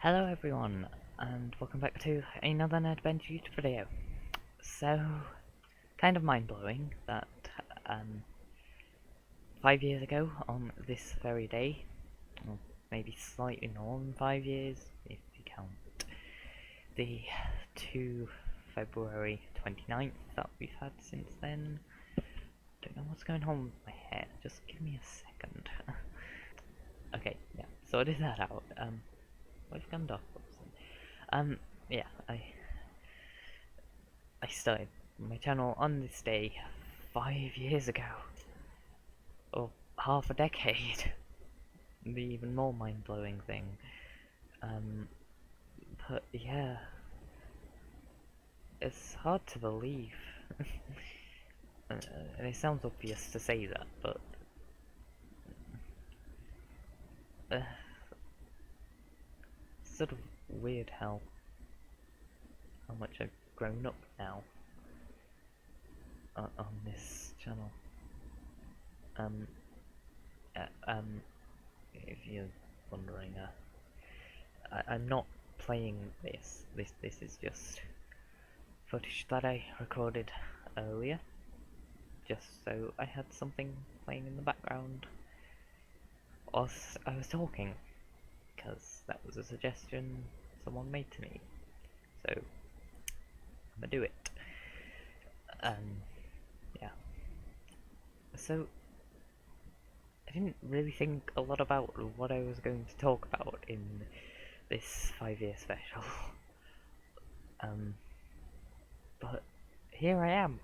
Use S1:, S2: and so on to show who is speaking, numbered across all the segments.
S1: Hello everyone, and welcome back to another Nerdbench YouTube video. So, kind of mind-blowing that 5 years ago on this very day, or maybe slightly more than 5 years if you count the 2 February 29th that we've had since then. Don't know what's going on with my hair, just give me a second. Okay, yeah, sorted that out. We've gone dark. Yeah, I started my channel on this day 5 years ago, or half a decade. The even more mind-blowing thing. But yeah, it's hard to believe. And it sounds obvious to say that, but uh, it's sort of weird how much I've grown up now on this channel. Um, uh, um, if you're wondering, I'm not playing this. This is just footage that I recorded earlier, just so I had something playing in the background whilst I was talking, because that was a suggestion someone made to me. So I'm gonna do it. Yeah. So I didn't really think a lot about what I was going to talk about in this 5-year special. But here I am.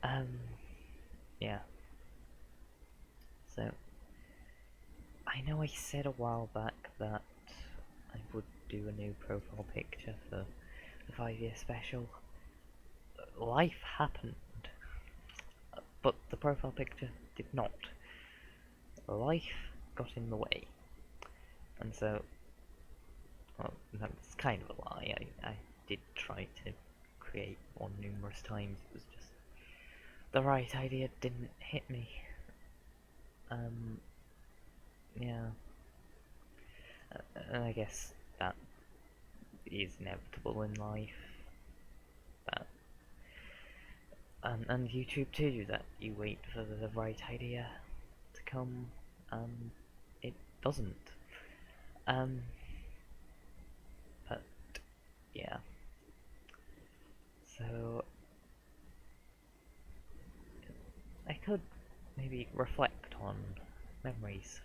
S1: um, yeah. So I know I said a while back that I would do a new profile picture for the 5-year special. Life happened, but the profile picture did not. Life got in the way, and so, well, that's kind of a lie. I did try to create one numerous times. It was just the right idea didn't hit me. Yeah, and I guess that is inevitable in life. That and YouTube too. That you wait for the right idea to come, and it doesn't. Um, but yeah. So I could maybe reflect on memories.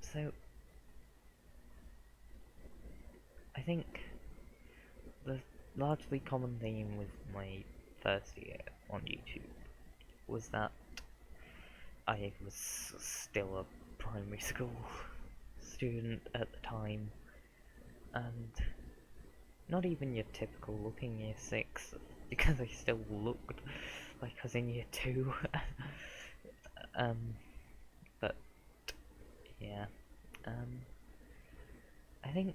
S1: So I think the largely common theme with my first year on YouTube was that I was still a primary school student at the time, and not even your typical looking year 6, because I still looked like I was in year 2. But yeah, I think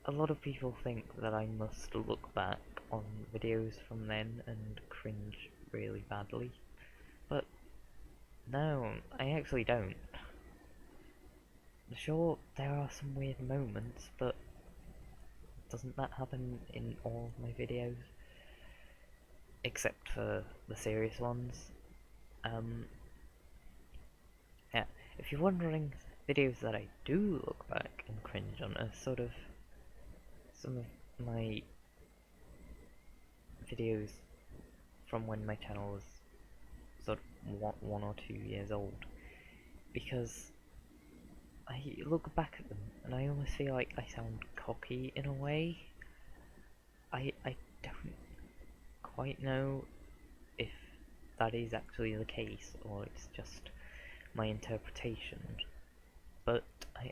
S1: a lot of people think that I must look back on videos from then and cringe really badly, but no, I actually don't. Sure, there are some weird moments, but doesn't that happen in all of my videos? Except for the serious ones. Yeah, if you're wondering, videos that I do look back and cringe on are sort of some of my videos from when my channel was sort of 1 or 2 years old, because I look back at them and I almost feel like I sound cocky in a way. I don't quite know if that is actually the case or it's just my interpretation, but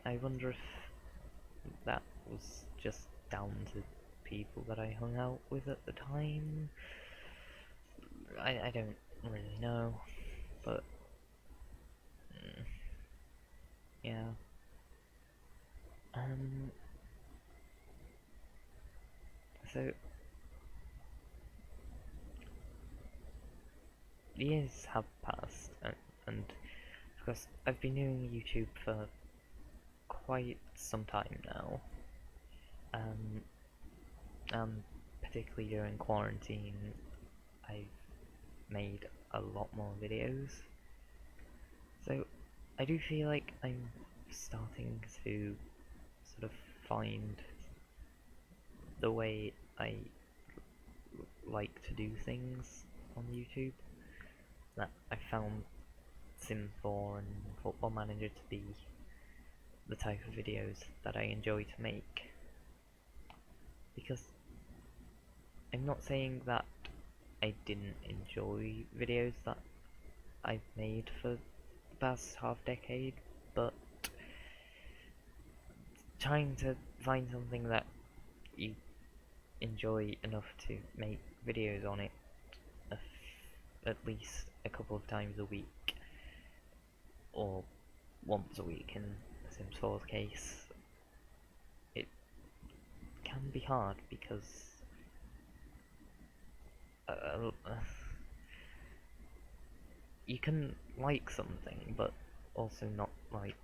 S1: I wonder if that was just down to people that I hung out with at the time. I don't really know, but yeah. Um, so years have passed, and of course I've been doing YouTube for quite some time now. And particularly during quarantine, I've made a lot more videos. So I do feel like I'm starting to sort of find the way I like to do things on YouTube. That I found Sim 4 and Football Manager to be the type of videos that I enjoy to make. Because I'm not saying that I didn't enjoy videos that I've made for the past half decade, but trying to find something that you enjoy enough to make videos on it at least a couple of times a week, or once a week in Sims 4's case, it can be hard because you can like something but also not like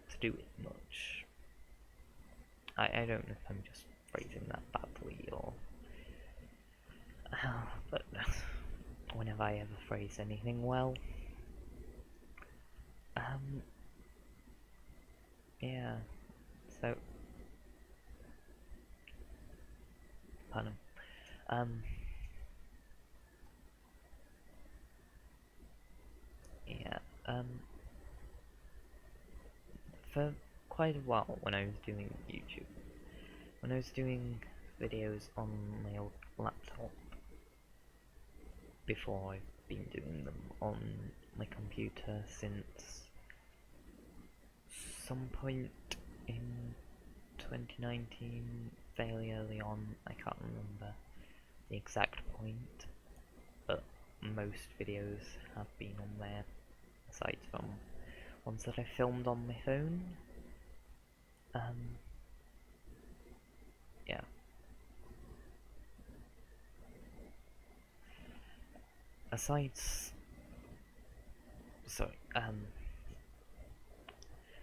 S1: to do it much. I don't know if I'm just phrasing that badly or but when have I ever phrased anything well? Yeah, so pardon. Yeah, for quite a while when I was doing YouTube, when I was doing videos on my old laptop, before I've been doing them on my computer since some point in 2019, fairly early on, I can't remember the exact point, but most videos have been on there, aside from ones that I filmed on my phone. Yeah. Aside, sorry,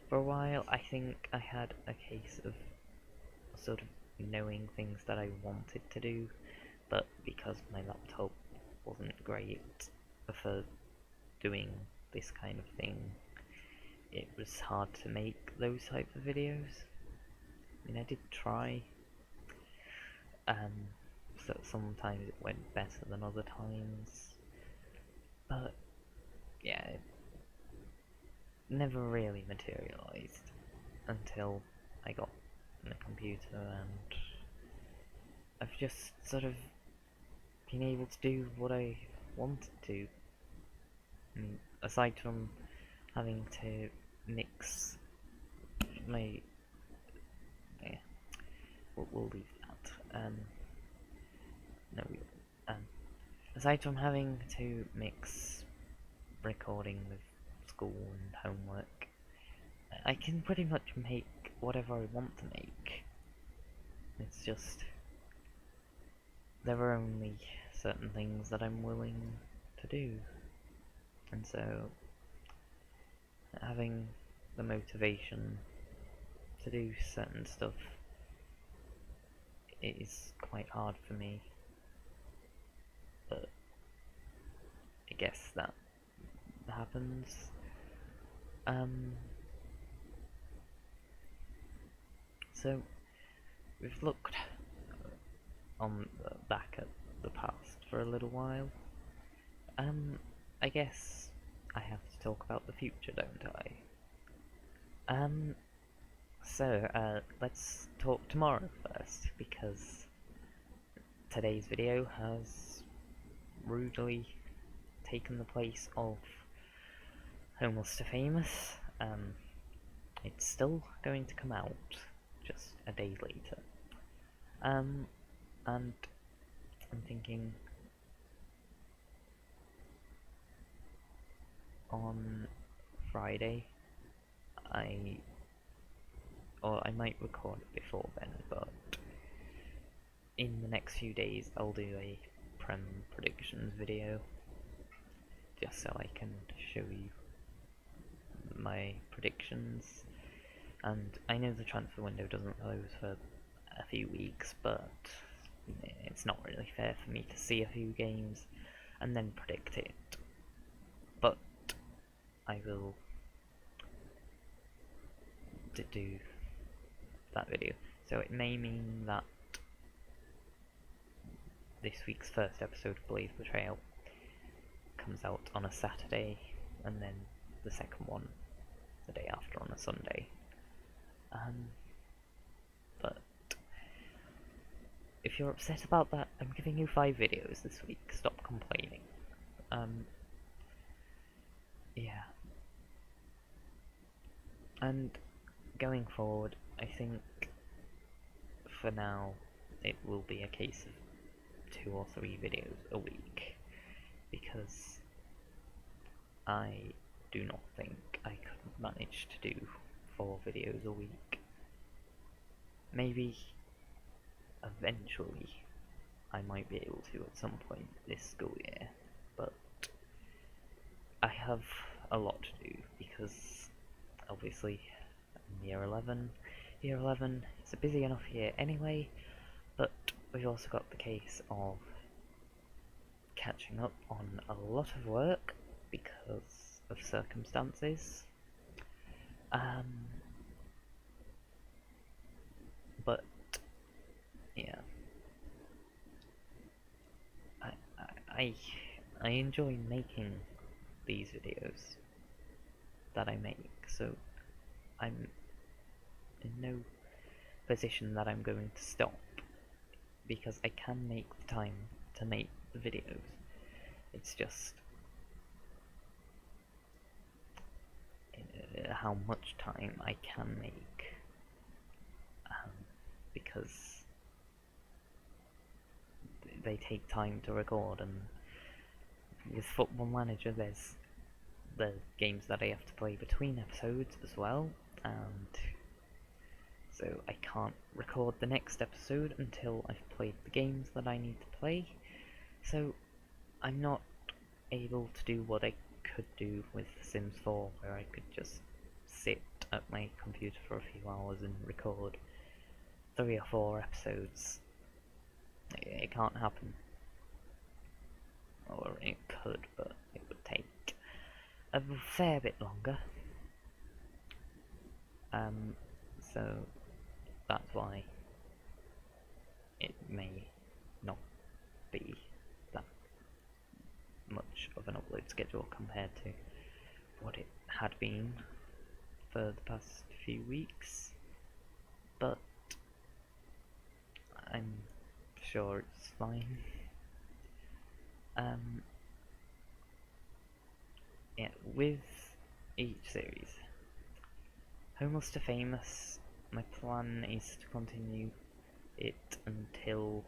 S1: for a while I think I had a case of sort of knowing things that I wanted to do, but because my laptop wasn't great for doing this kind of thing, it was hard to make those types of videos. I mean, I did try, so sometimes it went better than other times, but yeah, it never really materialised until I got a computer, and I've just sort of been able to do what I wanted to. I mean, aside from having to mix my... yeah, we'll leave that. No, aside from having to mix recording with school and homework, I can pretty much make whatever I want to make. It's just there are only certain things that I'm willing to do, and so having the motivation to do certain stuff is quite hard for me, but I guess that happens. So we've looked on back at the past for a little while. I guess I have to talk about the future, don't I? Let's talk tomorrow first, because today's video has rudely taken the place of Homeless to Famous. It's still going to come out, just a day later. And I'm thinking on Friday, I might record it before then, but in the next few days I'll do a Prem predictions video, just so I can show you my predictions. And I know the transfer window doesn't close for a few weeks, but it's not really fair for me to see a few games and then predict it. But I will do that video. So it may mean that this week's first episode of Blaze Betrayal comes out on a Saturday, and then the second one the day after on a Sunday. But if you're upset about that, I'm giving you 5 videos this week. Stop complaining. Yeah. And going forward, I think for now it will be a case of 2 or 3 videos a week, because I do not think I could manage to do 4 videos a week. Maybe eventually I might be able to at some point this school year, but I have a lot to do because obviously I'm year 11. Year 11 is a busy enough year anyway, but we've also got the case of catching up on a lot of work because of circumstances. But yeah, I enjoy making these videos that I make, so I'm in no position that I'm going to stop, because I can make the time to make the videos. It's just how much time I can make, because they take time to record, and with Football Manager there's the games that I have to play between episodes as well, and so I can't record the next episode until I've played the games that I need to play, so I'm not able to do what I could do with The Sims 4, where I could just sit at my computer for a few hours and record 3 or 4 episodes. It can't happen. Or it could, but it would take a fair bit longer. So that's why it may not be that much of an upload schedule compared to what it had been for the past few weeks, but I'm sure it's fine. Yeah, with each series, Homeless to Famous, my plan is to continue it until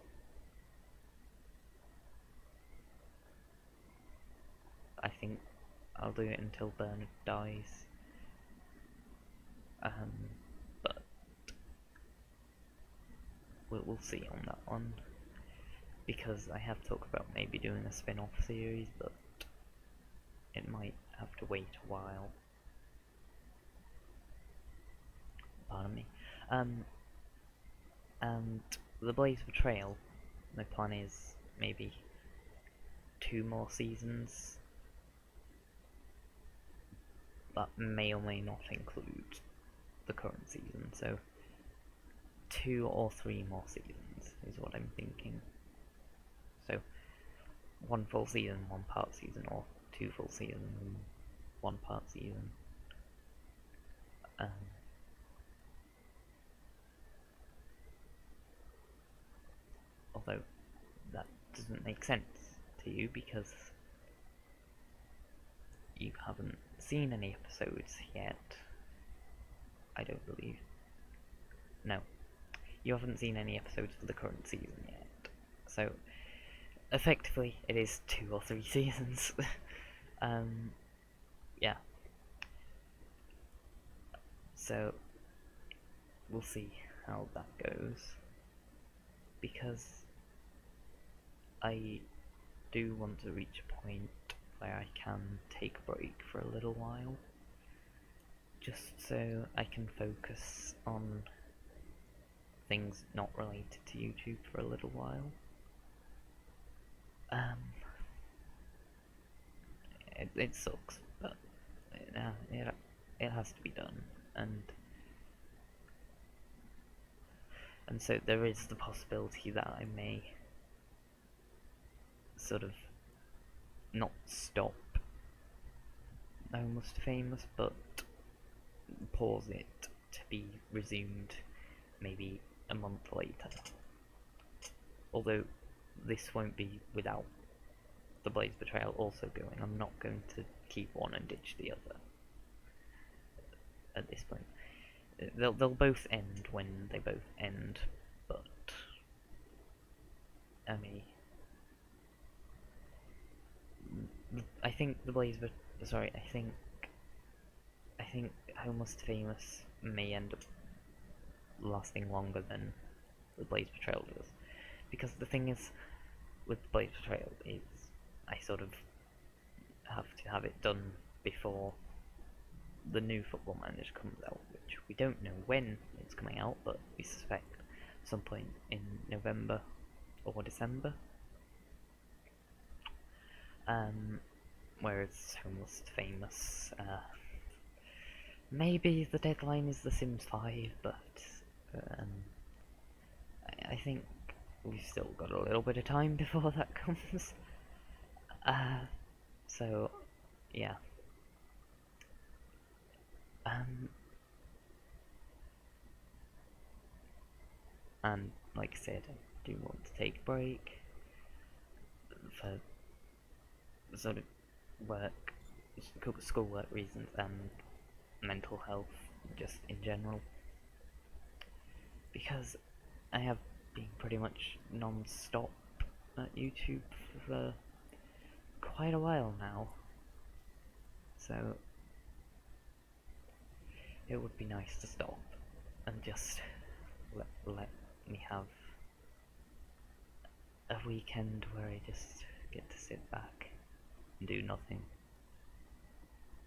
S1: I think I'll do it until Bernard dies. But we'll see on that one, because I have talked about maybe doing a spin-off series, but it might have to wait a while. Pardon me. And the Blaze Betrayal, my plan is maybe 2 more seasons. That may or may not include the current season, so 2 or 3 more seasons is what I'm thinking. So 1 full season, 1 part season, or 2 full seasons, 1 part season. Although that doesn't make sense to you because you haven't seen any episodes yet. I don't believe. No, you haven't seen any episodes for the current season yet. So effectively, it is 2 or 3 seasons. Yeah. So we'll see how that goes, because I do want to reach a point where I can take a break for a little while, just so I can focus on things not related to YouTube for a little while. It sucks, but it has to be done, and so there is the possibility that I may sort of not stop Almost Famous, but pause it to be resumed maybe a month later. Although this won't be without the Blaze Betrayal also going. I'm not going to keep one and ditch the other at this point. They'll both end when they both end, but I mean, I think the Blaze sorry, I think Almost Famous may end up lasting longer than the Blaze Betrayal does, because the thing is with Blaze Betrayal is I sort of have to have it done before the new Football Manager comes out, which we don't know when it's coming out, but we suspect some point in November or December. Whereas Almost Famous, maybe the deadline is The Sims 5, but I think we've still got a little bit of time before that comes. So, yeah. And like I said, I do want to take a break for sort of work, schoolwork reasons, and mental health, just in general. Because I have been pretty much non-stop at YouTube for quite a while now. So it would be nice to stop and just let me have a weekend where I just get to sit back and do nothing,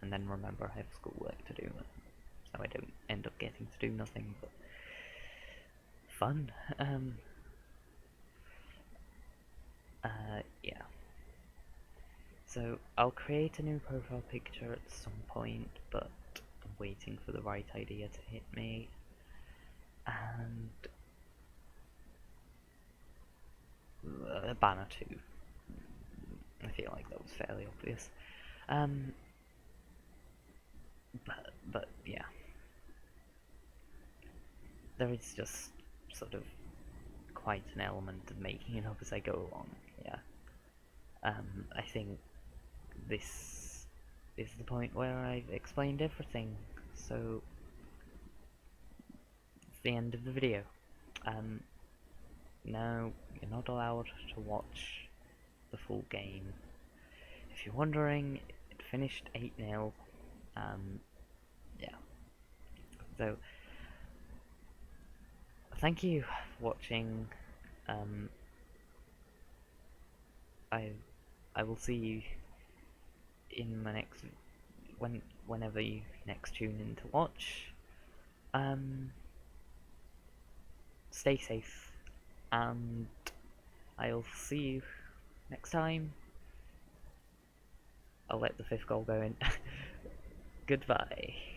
S1: and then remember I have schoolwork to do, so I don't end up getting to do nothing, but fun. Yeah. So I'll create a new profile picture at some point, but I'm waiting for the right idea to hit me, and a banner too. I feel like that was fairly obvious. But yeah, there is just sort of quite an element of making it up as I go along. Yeah. I think this is the point where I've explained everything, so it's the end of the video. No, you're not allowed to watch the full game. If you're wondering, it finished 8-0. Yeah. So, thank you for watching. I will see you in my next whenever you next tune in to watch. Stay safe, and I'll see you next time. I'll let the 5th goal go in. Goodbye.